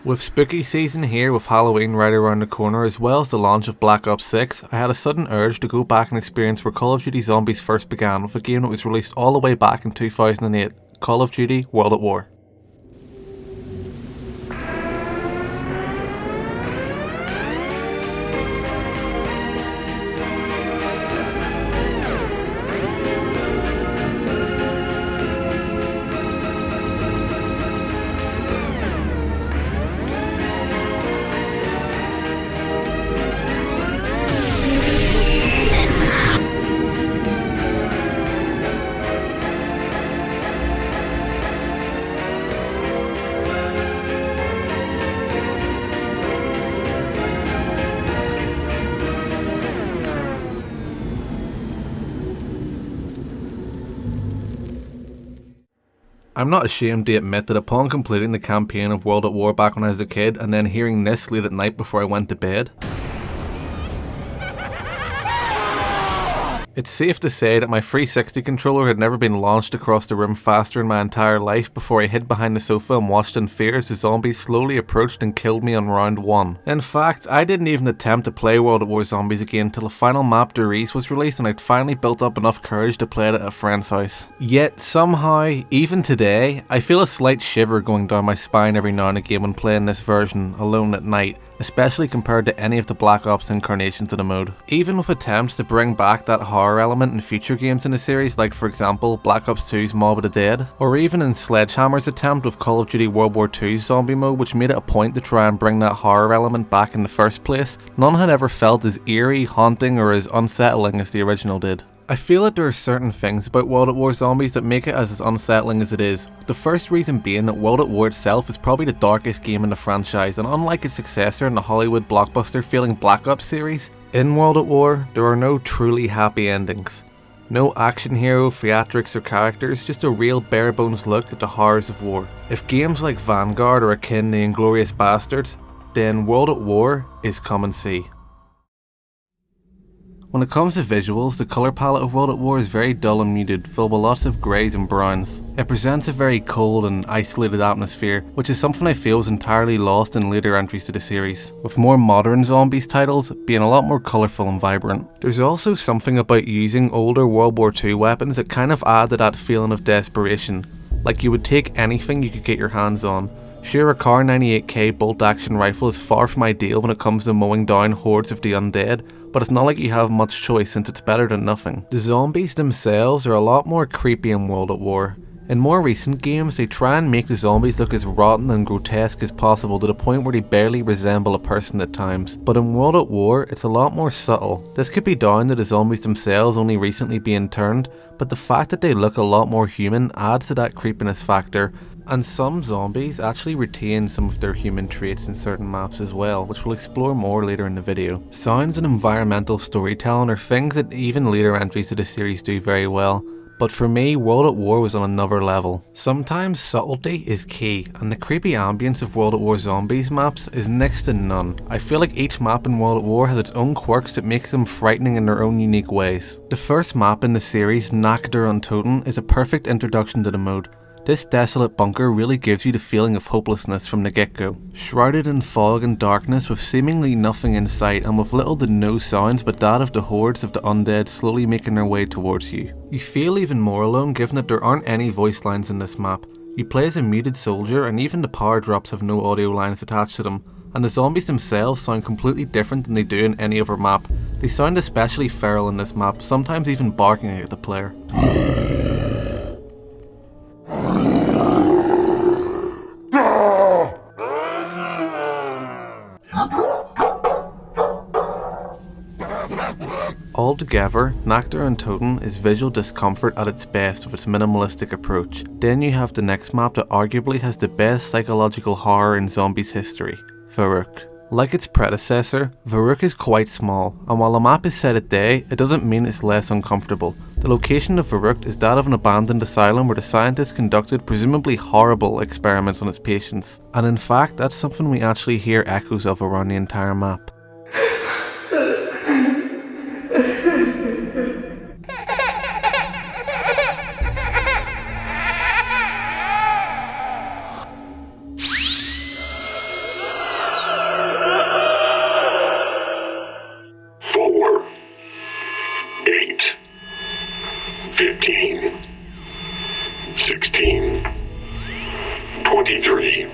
With spooky season here with Halloween right around the corner as well as the launch of Black Ops 6, I had a sudden urge to go back and experience where Call of Duty Zombies first began with a game that was released all the way back in 2008, Call of Duty World at War. I'm not ashamed to admit that upon completing the campaign of World at War back when I was a kid and then hearing this late at night before I went to bed, it's safe to say that my 360 controller had never been launched across the room faster in my entire life before I hid behind the sofa and watched in fear as the zombies slowly approached and killed me on round 1. In fact, I didn't even attempt to play World at War Zombies again till the final map Deriz was released and I'd finally built up enough courage to play it at a friend's house. Yet somehow, even today, I feel a slight shiver going down my spine every now and again when playing this version alone at night, especially compared to any of the Black Ops incarnations of the mode. Even with attempts to bring back that horror element in future games in the series, like for example Black Ops 2's Mob of the Dead, or even in Sledgehammer's attempt with Call of Duty World War II's zombie mode, which made it a point to try and bring that horror element back in the first place, none had ever felt as eerie, haunting, or as unsettling as the original did. I feel that there are certain things about World at War Zombies that make it as unsettling as it is. The first reason being that World at War itself is probably the darkest game in the franchise, and unlike its successor in the Hollywood blockbuster feeling Black Ops series, in World at War there are no truly happy endings. No action hero, theatrics or characters, just a real bare bones look at the horrors of war. If games like Vanguard are akin to Inglourious Bastards, then World at War is come and see. When it comes to visuals, the colour palette of World at War is very dull and muted, filled with lots of greys and browns. It presents a very cold and isolated atmosphere, which is something I feel is entirely lost in later entries to the series, with more modern Zombies titles being a lot more colourful and vibrant. There's also something about using older World War II weapons that kind of add to that feeling of desperation, like you would take anything you could get your hands on. Sure, a Kar 98K bolt action rifle is far from ideal when it comes to mowing down hordes of the undead, but it's not like you have much choice since it's better than nothing. The zombies themselves are a lot more creepy in World at War. In more recent games, they try and make the zombies look as rotten and grotesque as possible to the point where they barely resemble a person at times. But in World at War, it's a lot more subtle. This could be down to the zombies themselves only recently being turned, but the fact that they look a lot more human adds to that creepiness factor. And some zombies actually retain some of their human traits in certain maps as well, which we'll explore more later in the video. Sounds and environmental storytelling are things that even later entries to the series do very well, but for me, World at War was on another level. Sometimes subtlety is key, and the creepy ambience of World at War Zombies maps is next to none. I feel like each map in World at War has its own quirks that makes them frightening in their own unique ways. The first map in the series, Nakder on Toten, is a perfect introduction to the mode. This desolate bunker really gives you the feeling of hopelessness from the get-go. Shrouded in fog and darkness with seemingly nothing in sight and with little to no sounds but that of the hordes of the undead slowly making their way towards you. You feel even more alone given that there aren't any voice lines in this map. You play as a muted soldier and even the power drops have no audio lines attached to them. And the zombies themselves sound completely different than they do in any other map. They sound especially feral in this map, sometimes even barking at the player. Altogether, Nakder on Toten is visual discomfort at its best with its minimalistic approach. Then you have the next map that arguably has the best psychological horror in zombies history, Varuk. Like its predecessor, Varuk is quite small, and while the map is set at day, it doesn't mean it's less uncomfortable. The location of Varuk is that of an abandoned asylum where the scientists conducted presumably horrible experiments on its patients, and in fact that's something we actually hear echoes of around the entire map. 15, 16, 23.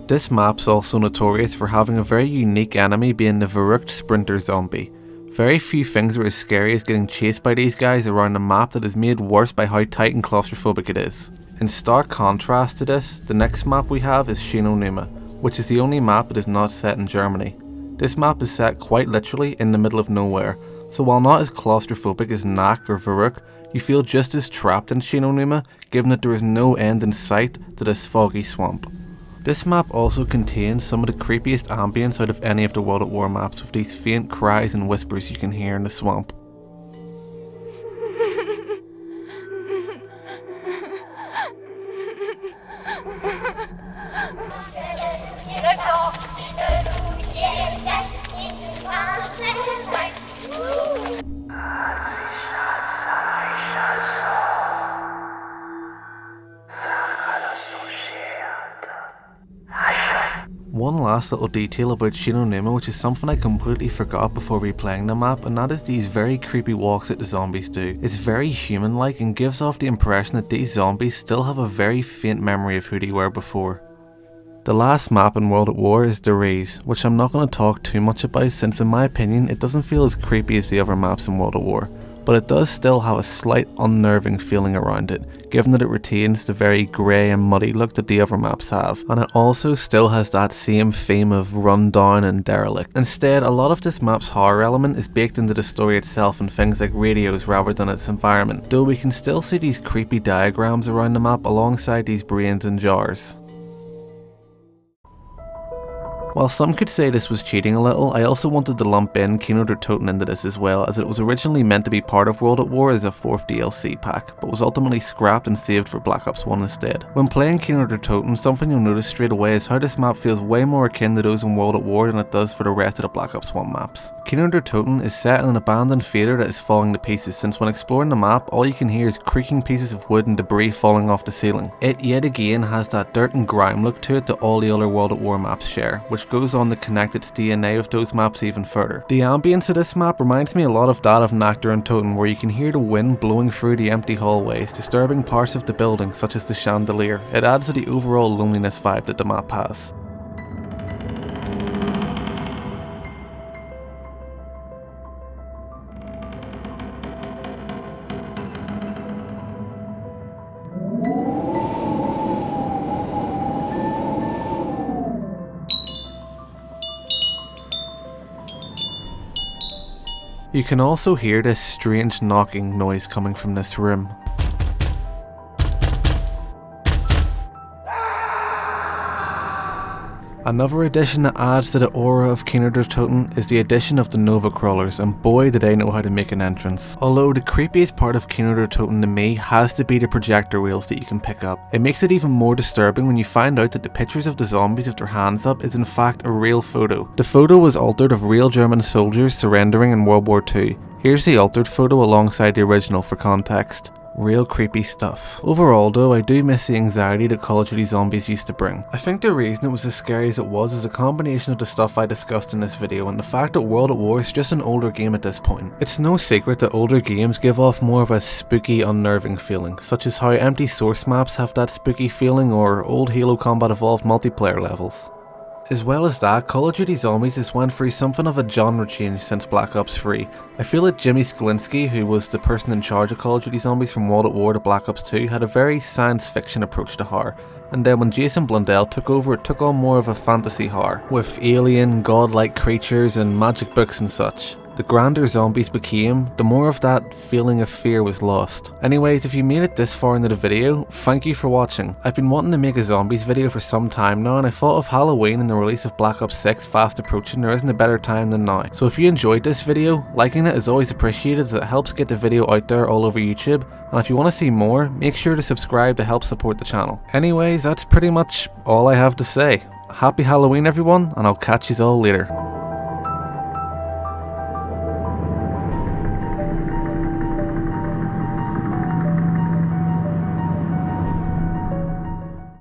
This map's also notorious for having a very unique enemy being the Verrückt Sprinter zombie. Very few things are as scary as getting chased by these guys around a map that is made worse by how tight and claustrophobic it is. In stark contrast to this, the next map we have is Shinonuma, which is the only map that is not set in Germany. This map is set quite literally in the middle of nowhere, so while not as claustrophobic as Nack or Verrückt, you feel just as trapped in Shinonuma, given that there is no end in sight to this foggy swamp. This map also contains some of the creepiest ambience out of any of the World at War maps, with these faint cries and whispers you can hear in the swamp. One last little detail about Shinonuma, which is something I completely forgot before replaying the map, and that is these very creepy walks that the zombies do. It's very human-like and gives off the impression that these zombies still have a very faint memory of who they were before. The last map in World at War is Analyse, which I'm not going to talk too much about since in my opinion it doesn't feel as creepy as the other maps in World at War. But it does still have a slight unnerving feeling around it, given that it retains the very grey and muddy look that the other maps have, and it also still has that same theme of run down and derelict. Instead, a lot of this map's horror element is baked into the story itself and things like radios rather than its environment, though we can still see these creepy diagrams around the map alongside these brains and jars. While some could say this was cheating a little, I also wanted to lump in Kino der Toten into this as well, as it was originally meant to be part of World at War as a 4th DLC pack, but was ultimately scrapped and saved for Black Ops 1 instead. When playing Kino der Toten, something you'll notice straight away is how this map feels way more akin to those in World at War than it does for the rest of the Black Ops 1 maps. Kino der Toten is set in an abandoned theatre that is falling to pieces, since when exploring the map, all you can hear is creaking pieces of wood and debris falling off the ceiling. It yet again has that dirt and grime look to it that all the other World at War maps share, which goes on to connect its DNA with those maps even further. The ambience of this map reminds me a lot of that of Nack der Untoten, where you can hear the wind blowing through the empty hallways, disturbing parts of the building such as the chandelier. It adds to the overall loneliness vibe that the map has. You can also hear this strange knocking noise coming from this room. Another addition that adds to the aura of Kino der Toten is the addition of the Nova Crawlers, and boy did they know how to make an entrance. Although the creepiest part of Kino der Toten to me has to be the projector wheels that you can pick up. It makes it even more disturbing when you find out that the pictures of the zombies with their hands up is in fact a real photo. The photo was altered of real German soldiers surrendering in World War II. Here's the altered photo alongside the original for context. Real creepy stuff. Overall though, I do miss the anxiety that Call of Duty Zombies used to bring. I think the reason it was as scary as it was is a combination of the stuff I discussed in this video and the fact that World at War is just an older game at this point. It's no secret that older games give off more of a spooky, unnerving feeling, such as how empty source maps have that spooky feeling, or old Halo Combat Evolved multiplayer levels. As well as that, Call of Duty Zombies has went through something of a genre change since Black Ops 3. I feel that Jimmy Sklinski, who was the person in charge of Call of Duty Zombies from World at War to Black Ops 2, had a very science fiction approach to horror, and then when Jason Blundell took over, it took on more of a fantasy horror, with alien, godlike creatures and magic books and such. The grander zombies became, the more of that feeling of fear was lost. Anyways, if you made it this far into the video, thank you for watching. I've been wanting to make a zombies video for some time now, and I thought of Halloween and the release of Black Ops 6 fast approaching, there isn't a better time than now. So if you enjoyed this video, liking it is always appreciated as it helps get the video out there all over YouTube, and if you want to see more, make sure to subscribe to help support the channel. Anyways, that's pretty much all I have to say. Happy Halloween everyone, and I'll catch you all later.